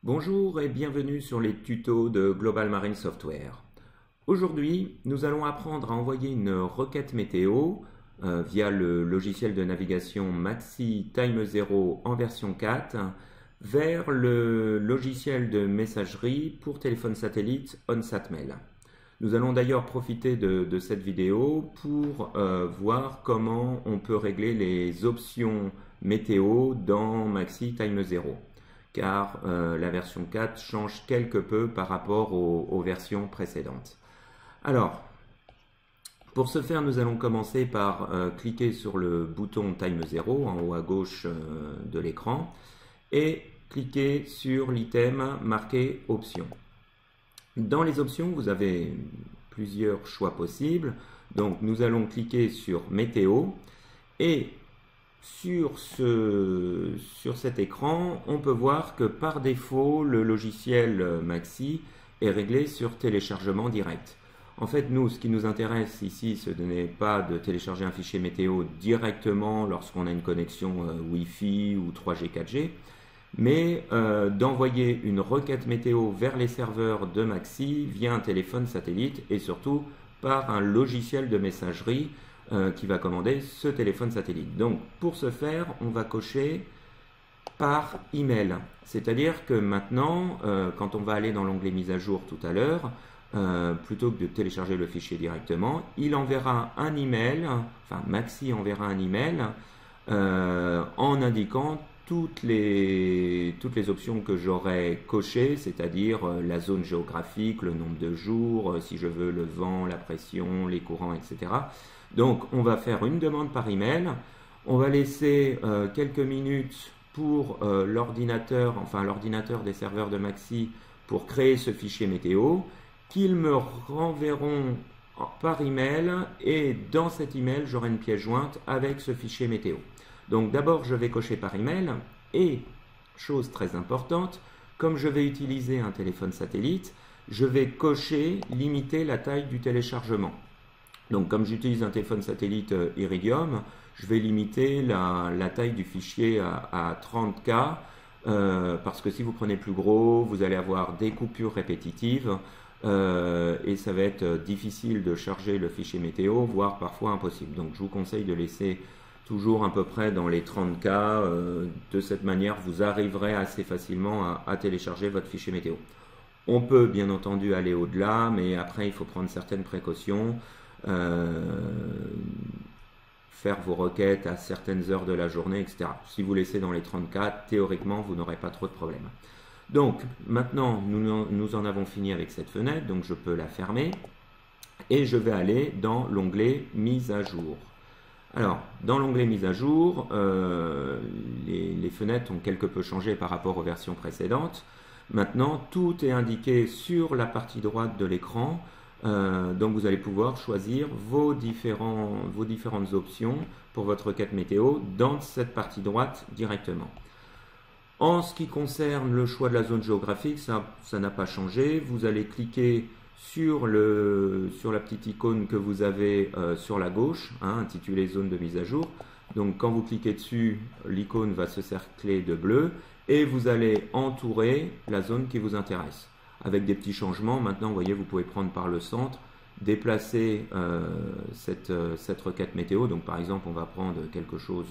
Bonjour et bienvenue sur les tutos de Global Marine Software. Aujourd'hui, nous allons apprendre à envoyer une requête météo via le logiciel de navigation Maxi Time 0 en version 4 vers le logiciel de messagerie pour téléphone satellite OnSatMail. Nous allons d'ailleurs profiter de cette vidéo pour voir comment on peut régler les options météo dans Maxi Time 0. Car la version 4 change quelque peu par rapport aux versions précédentes. Alors, pour ce faire, nous allons commencer par cliquer sur le bouton Time 0 en haut à gauche de l'écran et cliquer sur l'item marqué Options. Dans les options, vous avez plusieurs choix possibles. Donc, nous allons cliquer sur Météo et sur cet écran, on peut voir que par défaut, le logiciel Maxi est réglé sur téléchargement direct. En fait, nous, ce qui nous intéresse ici, ce n'est pas de télécharger un fichier météo directement lorsqu'on a une connexion Wi-Fi ou 3G, 4G, mais d'envoyer une requête météo vers les serveurs de Maxi via un téléphone satellite et surtout par un logiciel de messagerie qui va commander ce téléphone satellite. Donc pour ce faire, on va cocher par email. C'est-à-dire que maintenant, quand on va aller dans l'onglet mise à jour tout à l'heure, plutôt que de télécharger le fichier directement, il enverra un email, enfin Maxi enverra un email en indiquant toutes les options que j'aurais cochées, c'est-à-dire la zone géographique, le nombre de jours, si je veux le vent, la pression, les courants, etc. Donc, on va faire une demande par email. On va laisser quelques minutes pour l'ordinateur des serveurs de Maxi pour créer ce fichier météo qu'ils me renverront par email et dans cet email, j'aurai une pièce jointe avec ce fichier météo. Donc, d'abord, je vais cocher par email et, chose très importante, comme je vais utiliser un téléphone satellite, je vais cocher limiter la taille du téléchargement. Donc, comme j'utilise un téléphone satellite Iridium, je vais limiter la taille du fichier à 30K parce que si vous prenez plus gros, vous allez avoir des coupures répétitives et ça va être difficile de charger le fichier météo, voire parfois impossible. Donc, je vous conseille de laisser toujours à peu près dans les 30K. De cette manière, vous arriverez assez facilement à télécharger votre fichier météo. On peut bien entendu aller au-delà, mais après, il faut prendre certaines précautions. Faire vos requêtes à certaines heures de la journée, etc. Si vous laissez dans les 30K, théoriquement, vous n'aurez pas trop de problèmes. Donc, maintenant, nous en avons fini avec cette fenêtre, donc je peux la fermer et je vais aller dans l'onglet Mise à jour. Alors, dans l'onglet Mise à jour, les fenêtres ont quelque peu changé par rapport aux versions précédentes. Maintenant, tout est indiqué sur la partie droite de l'écran. Donc vous allez pouvoir choisir vos différentes options pour votre requête météo dans cette partie droite directement. En ce qui concerne le choix de la zone géographique, ça n'a pas changé. Vous allez cliquer sur la petite icône que vous avez sur la gauche, intitulée zone de mise à jour. Donc quand vous cliquez dessus, l'icône va se cercler de bleu et vous allez entourer la zone qui vous intéresse. Avec des petits changements, maintenant, vous voyez, vous pouvez prendre par le centre, déplacer cette requête météo. Donc, par exemple, on va prendre quelque chose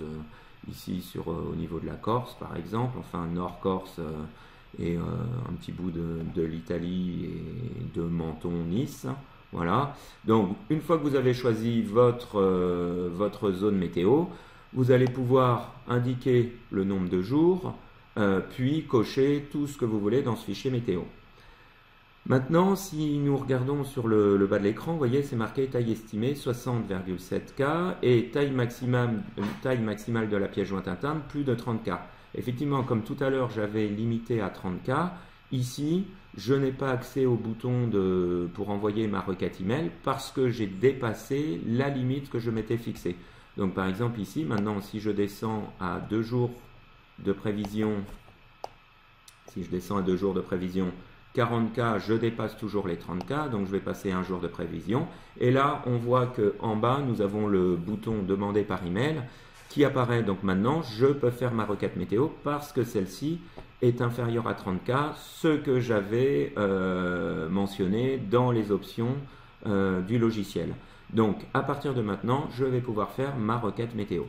ici au niveau de la Corse, par exemple, enfin Nord-Corse et un petit bout de l'Italie et de Menton-Nice. Voilà. Donc, une fois que vous avez choisi votre zone météo, vous allez pouvoir indiquer le nombre de jours, puis cocher tout ce que vous voulez dans ce fichier météo. Maintenant, si nous regardons sur le bas de l'écran, vous voyez, c'est marqué taille estimée 60,7K et taille maximale de la pièce jointe interne plus de 30K. Effectivement, comme tout à l'heure, j'avais limité à 30K. Ici, je n'ai pas accès au bouton pour envoyer ma requête email parce que j'ai dépassé la limite que je m'étais fixée. Donc, par exemple, ici, maintenant, si je descends à 2 jours de prévision, 40K, je dépasse toujours les 30K, donc je vais passer un jour de prévision. Et là, on voit qu'en bas, nous avons le bouton demander par email. qui apparaît donc maintenant, je peux faire ma requête météo parce que celle-ci est inférieure à 30K, ce que j'avais mentionné dans les options du logiciel. Donc à partir de maintenant, je vais pouvoir faire ma requête météo.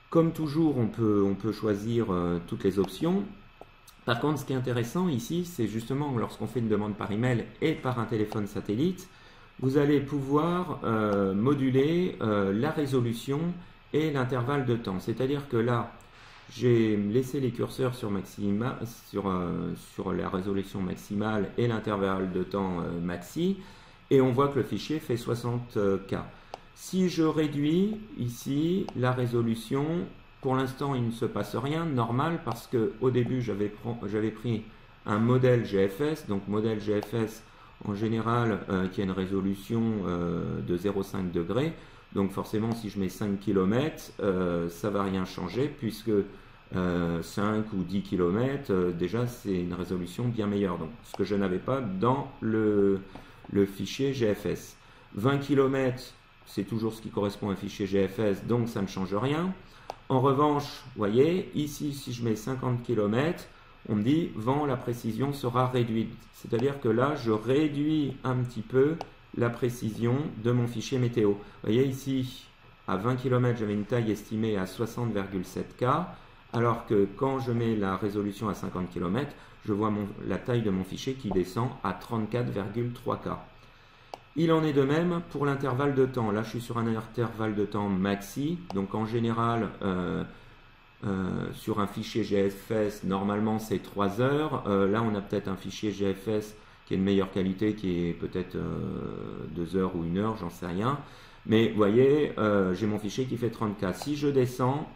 Comme toujours, on peut choisir toutes les options. Par contre, ce qui est intéressant ici, c'est justement lorsqu'on fait une demande par email et par un téléphone satellite, vous allez pouvoir moduler la résolution et l'intervalle de temps. C'est-à-dire que là, j'ai laissé les curseurs sur la résolution maximale et l'intervalle de temps maxi, et on voit que le fichier fait 60K. Si je réduis ici la résolution, pour l'instant il ne se passe rien, normal, parce qu'au début j'avais pris un modèle GFS, donc modèle GFS en général qui a une résolution de 0,5 degrés, donc forcément si je mets 5 km, ça ne va rien changer, puisque 5 ou 10 km, déjà c'est une résolution bien meilleure, donc ce que je n'avais pas dans le fichier GFS. 20 km, c'est toujours ce qui correspond à un fichier GFS, donc ça ne change rien. En revanche, vous voyez, ici, si je mets 50 km, on me dit, vent, la précision sera réduite. C'est-à-dire que là, je réduis un petit peu la précision de mon fichier météo. Vous voyez ici, à 20 km, j'avais une taille estimée à 60,7K, alors que quand je mets la résolution à 50 km, je vois la taille de mon fichier qui descend à 34,3K. Il en est de même pour l'intervalle de temps. Là, je suis sur un intervalle de temps maxi. Donc, en général, sur un fichier GFS, normalement, c'est 3 heures. Là, on a peut-être un fichier GFS qui est de meilleure qualité, qui est peut-être 2 heures ou 1 heure, j'en sais rien. Mais vous voyez, j'ai mon fichier qui fait 30K. Si je descends,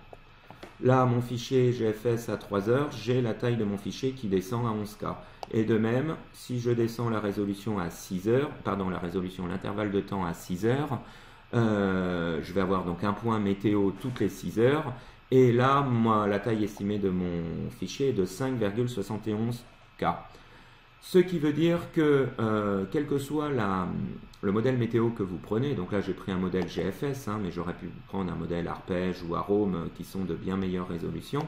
là, mon fichier GFS à 3 heures, j'ai la taille de mon fichier qui descend à 11K. Et de même, si je descends la résolution à 6 heures, pardon, l'intervalle de temps à 6 heures, je vais avoir donc un point météo toutes les 6 heures. Et là, moi, la taille estimée de mon fichier est de 5,71K. Ce qui veut dire que, quel que soit le modèle météo que vous prenez, donc là j'ai pris un modèle GFS, mais j'aurais pu prendre un modèle Arpège ou Arome qui sont de bien meilleure résolution.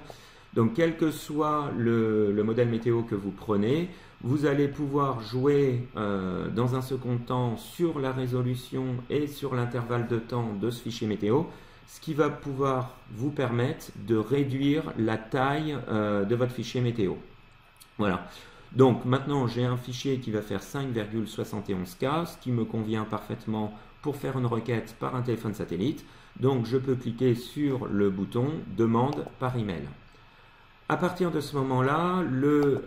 Donc quel que soit le modèle météo que vous prenez, vous allez pouvoir jouer dans un second temps sur la résolution et sur l'intervalle de temps de ce fichier météo, ce qui va pouvoir vous permettre de réduire la taille de votre fichier météo. Voilà. Donc maintenant j'ai un fichier qui va faire 5,71K, ce qui me convient parfaitement pour faire une requête par un téléphone satellite. Donc je peux cliquer sur le bouton demande par email. À partir de ce moment-là, le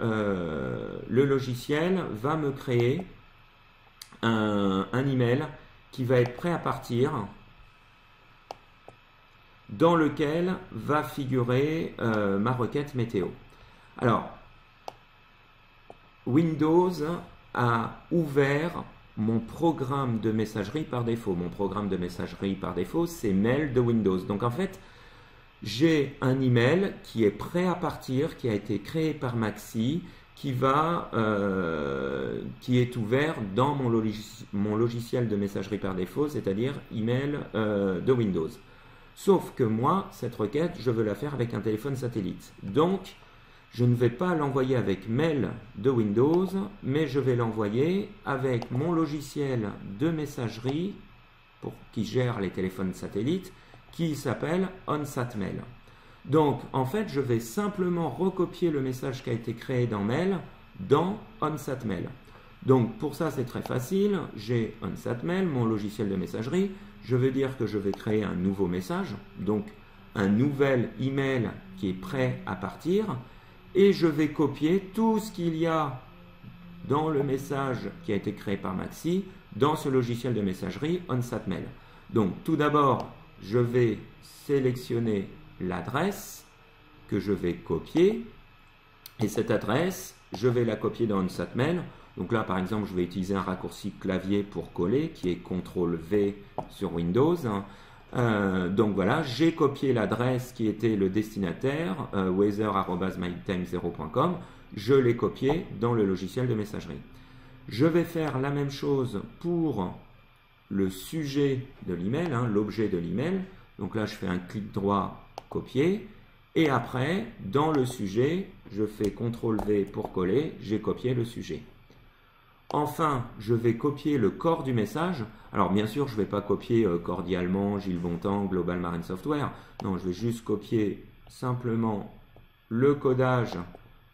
logiciel va me créer un email qui va être prêt à partir, dans lequel va figurer ma requête météo. Alors, Windows a ouvert mon programme de messagerie par défaut. Mon programme de messagerie par défaut, c'est Mail de Windows. Donc en fait, j'ai un email qui est prêt à partir, qui a été créé par Maxi, qui est ouvert dans mon logiciel de messagerie par défaut, c'est-à-dire email de Windows. Sauf que moi, cette requête, je veux la faire avec un téléphone satellite. Donc, je ne vais pas l'envoyer avec Mail de Windows, mais je vais l'envoyer avec mon logiciel de messagerie qui gère les téléphones satellites, qui s'appelle OnSatMail. Donc, en fait, je vais simplement recopier le message qui a été créé dans Mail dans OnSatMail. Donc, pour ça, c'est très facile. J'ai OnSatMail, mon logiciel de messagerie. Je vais dire que je vais créer un nouveau message, donc un nouvel email qui est prêt à partir. Et je vais copier tout ce qu'il y a dans le message qui a été créé par Maxi dans ce logiciel de messagerie OnSatMail. Donc, tout d'abord, je vais sélectionner l'adresse que je vais copier. Et cette adresse, je vais la copier dans OnSatMail. Donc là, par exemple, je vais utiliser un raccourci clavier pour coller, qui est CTRL-V sur Windows. Donc voilà, j'ai copié l'adresse qui était le destinataire, weather@mytime0.com. Je l'ai copié dans le logiciel de messagerie. Je vais faire la même chose pour le sujet de l'email, l'objet de l'email. Donc là, je fais un clic droit, copier. Et après, dans le sujet, je fais CTRL-V pour coller, j'ai copié le sujet. Enfin, je vais copier le corps du message. Alors bien sûr, je ne vais pas copier cordialement Gilles Bontemps, Global Marine Software. Non, je vais juste copier simplement le codage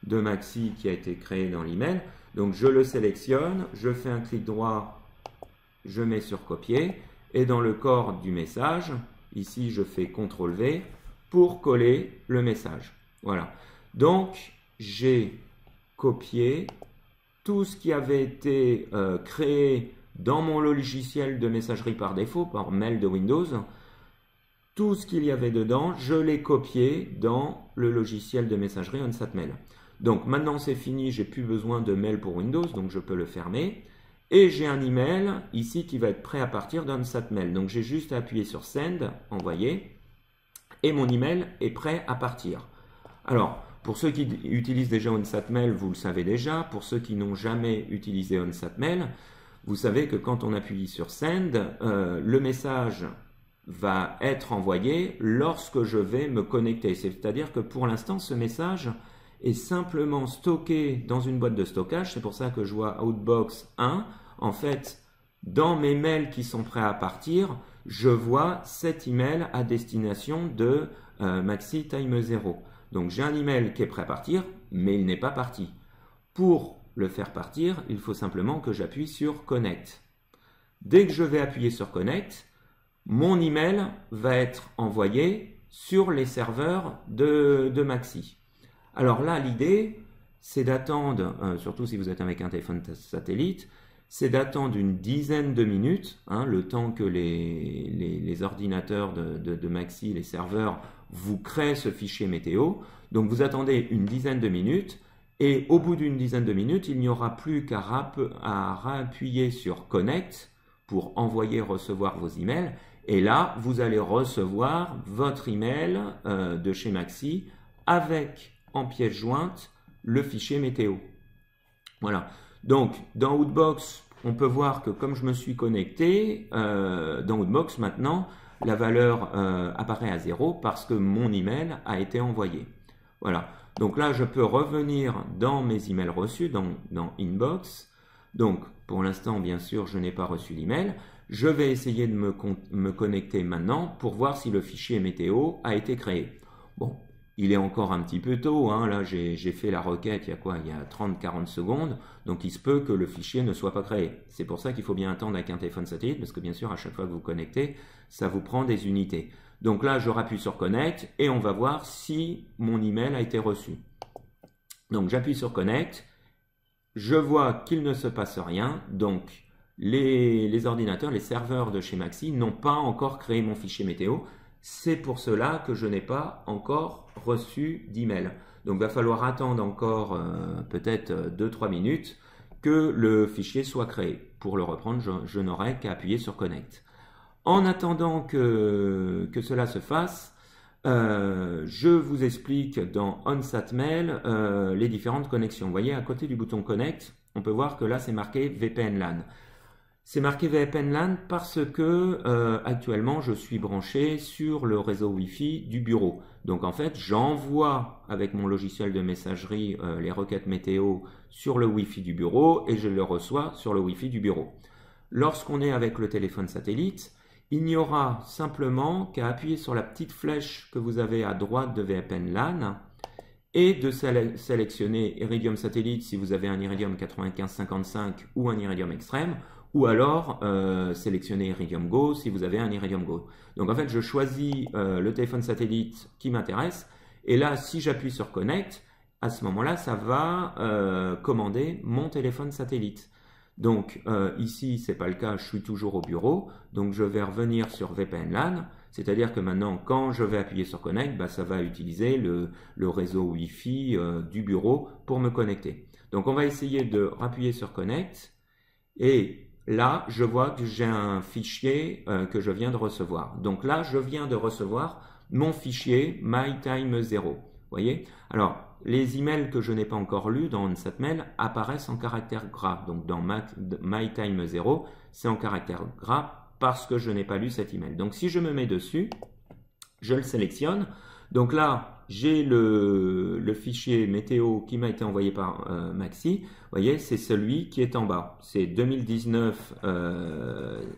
de Maxi qui a été créé dans l'email. Donc je le sélectionne, je fais un clic droit, je mets sur copier. Et dans le corps du message, ici je fais CTRL-V pour coller le message. Voilà. Donc j'ai copié tout ce qui avait été créé dans mon logiciel de messagerie par défaut, par mail de Windows. Tout ce qu'il y avait dedans, je l'ai copié dans le logiciel de messagerie OnSatMail. Donc maintenant c'est fini, j'ai plus besoin de mail pour Windows, donc je peux le fermer. Et j'ai un email ici qui va être prêt à partir d'OnSatMail. Donc j'ai juste à appuyer sur Send, envoyer, et mon email est prêt à partir. Alors, pour ceux qui utilisent déjà OnSatMail, vous le savez déjà. Pour ceux qui n'ont jamais utilisé OnSatMail, vous savez que quand on appuie sur Send, le message va être envoyé lorsque je vais me connecter. C'est-à-dire que pour l'instant, ce message est simplement stocké dans une boîte de stockage. C'est pour ça que je vois Outbox 1. En fait, dans mes mails qui sont prêts à partir, je vois cet email à destination de Maxi Time 0. Donc j'ai un email qui est prêt à partir, mais il n'est pas parti. Pour le faire partir, il faut simplement que j'appuie sur Connect. Dès que je vais appuyer sur Connect, mon email va être envoyé sur les serveurs de Maxi. Alors là, l'idée, c'est d'attendre, surtout si vous êtes avec un téléphone satellite, c'est d'attendre une dizaine de minutes, le temps que les ordinateurs de Maxi, les serveurs, vous créent ce fichier météo. Donc vous attendez une dizaine de minutes et au bout d'une dizaine de minutes, il n'y aura plus qu'à appuyer sur Connect pour envoyer, recevoir vos emails. Et là, vous allez recevoir votre email de chez Maxi avec en pièce jointe le fichier météo. Voilà. Donc, dans Outbox, on peut voir que comme je me suis connecté, dans Outbox, maintenant, la valeur apparaît à 0 parce que mon email a été envoyé. Voilà. Donc là, je peux revenir dans mes emails reçus, dans Inbox. Donc, pour l'instant, bien sûr, je n'ai pas reçu l'email. Je vais essayer de me connecter maintenant pour voir si le fichier météo a été créé. Bon. Il est encore un petit peu tôt, là j'ai fait la requête il y a quoi? Il y a 30-40 secondes, donc il se peut que le fichier ne soit pas créé. C'est pour ça qu'il faut bien attendre avec un téléphone satellite, parce que bien sûr à chaque fois que vous connectez, ça vous prend des unités. Donc là je rappuie sur Connect et on va voir si mon email a été reçu. Donc j'appuie sur Connect, je vois qu'il ne se passe rien, donc les ordinateurs, les serveurs de chez Maxi n'ont pas encore créé mon fichier météo. C'est pour cela que je n'ai pas encore reçu d'email. Donc il va falloir attendre encore peut-être 2-3 minutes que le fichier soit créé. Pour le reprendre, je n'aurai qu'à appuyer sur Connect. En attendant que cela se fasse, je vous explique dans OnSatMail les différentes connexions. Vous voyez, à côté du bouton Connect, on peut voir que là c'est marqué VPN LAN. C'est marqué VPN LAN parce que actuellement je suis branché sur le réseau Wi-Fi du bureau. Donc en fait j'envoie avec mon logiciel de messagerie les requêtes météo sur le Wi-Fi du bureau et je le reçois sur le Wi-Fi du bureau. Lorsqu'on est avec le téléphone satellite, il n'y aura simplement qu'à appuyer sur la petite flèche que vous avez à droite de VPN LAN et de sélectionner Iridium Satellite si vous avez un Iridium 9555 ou un Iridium Extreme, ou alors sélectionner Iridium Go si vous avez un Iridium Go. Donc en fait, je choisis le téléphone satellite qui m'intéresse, et là, si j'appuie sur Connect, à ce moment-là, ça va commander mon téléphone satellite. Donc ici, ce n'est pas le cas, je suis toujours au bureau, donc je vais revenir sur VPN LAN, c'est-à-dire que maintenant, quand je vais appuyer sur Connect, ça va utiliser le réseau Wi-Fi du bureau pour me connecter. Donc on va essayer de appuyer sur Connect, et là, je vois que j'ai un fichier que je viens de recevoir. Donc là, je viens de recevoir mon fichier MyTime0. Vous voyez? Alors, les emails que je n'ai pas encore lus dans OnSatMail apparaissent en caractère gras. Donc dans MyTime0, c'est en caractère gras parce que je n'ai pas lu cet email. Donc si je me mets dessus, Je le sélectionne. Donc là, j'ai le fichier météo qui m'a été envoyé par Maxi. Vous voyez, c'est celui qui est en bas. C'est 2019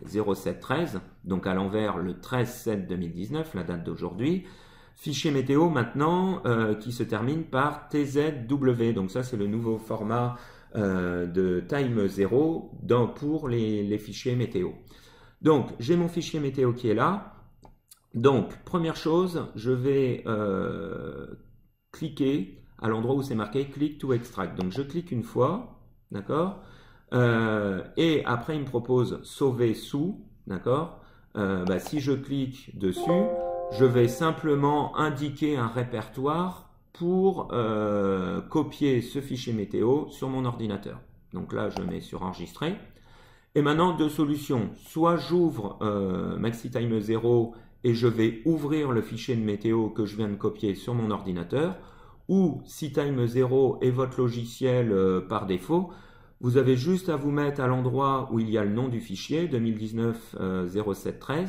07-13, donc à l'envers le 13-7-2019, la date d'aujourd'hui. Fichier météo maintenant qui se termine par TZW. Donc ça, c'est le nouveau format de Time 0 pour les fichiers météo. Donc, j'ai mon fichier météo qui est là. Donc, première chose, je vais cliquer à l'endroit où c'est marqué Click to Extract. Donc, je clique une fois, d'accord, et après, il me propose Sauver sous, d'accord. Si je clique dessus, je vais simplement indiquer un répertoire pour copier ce fichier météo sur mon ordinateur. Donc là, je mets sur Enregistrer. Et maintenant, deux solutions. Soit j'ouvre MaxiTime 0 et je vais ouvrir le fichier de météo que je viens de copier sur mon ordinateur, ou si Time 0 est votre logiciel par défaut, vous avez juste à vous mettre à l'endroit où il y a le nom du fichier, 2019 07-13,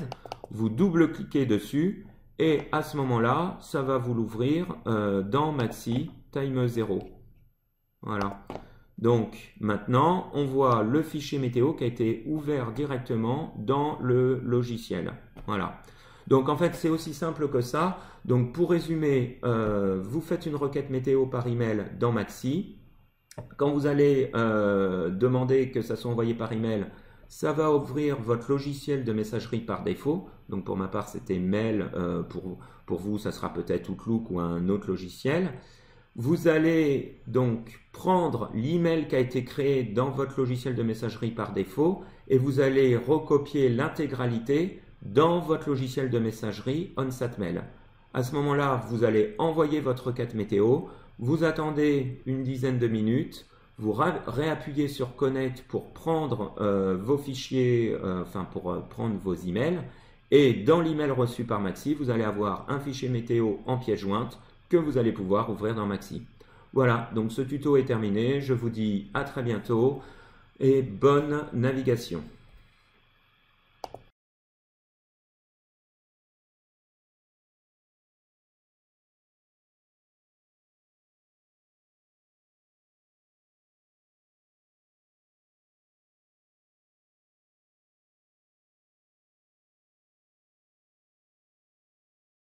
vous double-cliquez dessus, et à ce moment-là, ça va vous l'ouvrir dans MaxiTime 0. Voilà. Donc maintenant, on voit le fichier météo qui a été ouvert directement dans le logiciel. Voilà. Donc en fait, c'est aussi simple que ça. Donc pour résumer, vous faites une requête météo par email dans Maxi. Quand vous allez demander que ça soit envoyé par email, ça va ouvrir votre logiciel de messagerie par défaut. Donc pour ma part, c'était Mail. Pour vous, ça sera peut-être Outlook ou un autre logiciel. Vous allez donc prendre l'email qui a été créé dans votre logiciel de messagerie par défaut et vous allez recopier l'intégralité dans votre logiciel de messagerie OnSatMail. À ce moment-là, vous allez envoyer votre requête météo, vous attendez une dizaine de minutes, vous réappuyez sur Connect pour prendre vos fichiers, pour prendre vos emails, et dans l'email reçu par Maxi, vous allez avoir un fichier météo en pièce jointe que vous allez pouvoir ouvrir dans Maxi. Voilà, donc ce tuto est terminé. Je vous dis à très bientôt et bonne navigation.